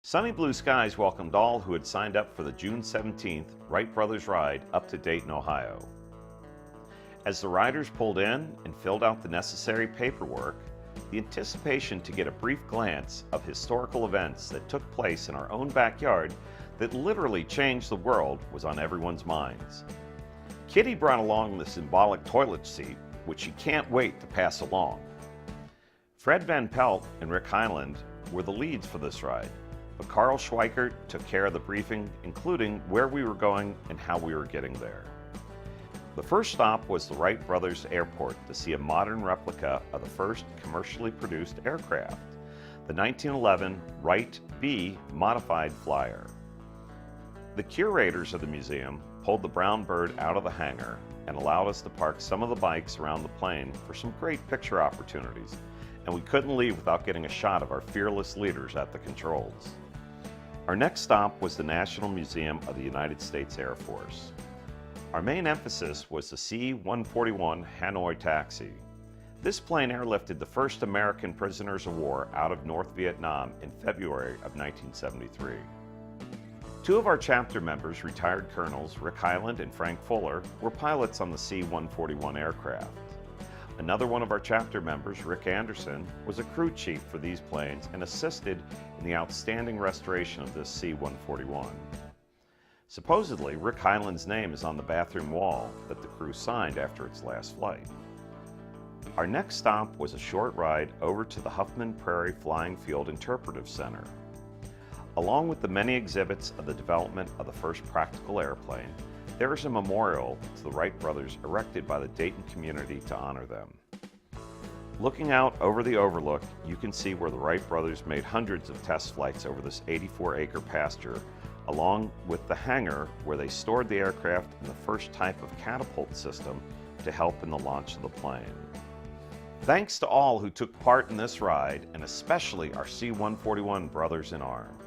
Sunny blue skies welcomed all who had signed up for the June 17th Wright Brothers ride up to Dayton, Ohio. As the riders pulled in and filled out the necessary paperwork, the anticipation to get a brief glance of historical events that took place in our own backyard that literally changed the world was on everyone's minds. Kitty brought along the symbolic toilet seat, which she can't wait to pass along. Fred Van Pelt and Rick Hyland were the leads for this ride, but Carl Schweikert took care of the briefing, including where we were going and how we were getting there. The first stop was the Wright Brothers Airport to see a modern replica of the first commercially produced aircraft, the 1911 Wright B modified flyer. The curators of the museum pulled the brown bird out of the hangar and allowed us to park some of the bikes around the plane for some great picture opportunities, and we couldn't leave without getting a shot of our fearless leaders at the controls. Our next stop was the National Museum of the United States Air Force. Our main emphasis was the C-141 Hanoi Taxi. This plane airlifted the first American prisoners of war out of North Vietnam in February of 1973. Two of our chapter members, retired colonels Rick Hyland and Frank Fuller, were pilots on the C-141 aircraft. Another one of our chapter members, Rick Anderson, was a crew chief for these planes and assisted in the outstanding restoration of this C-141. Supposedly, Rick Hyland's name is on the bathroom wall that the crew signed after its last flight. Our next stop was a short ride over to the Huffman Prairie Flying Field Interpretive Center. Along with the many exhibits of the development of the first practical airplane, there is a memorial to the Wright brothers erected by the Dayton community to honor them. Looking out over the overlook, you can see where the Wright brothers made hundreds of test flights over this 84-acre pasture, along with the hangar where they stored the aircraft and the first type of catapult system to help in the launch of the plane. Thanks to all who took part in this ride, and especially our C-141 brothers in arms.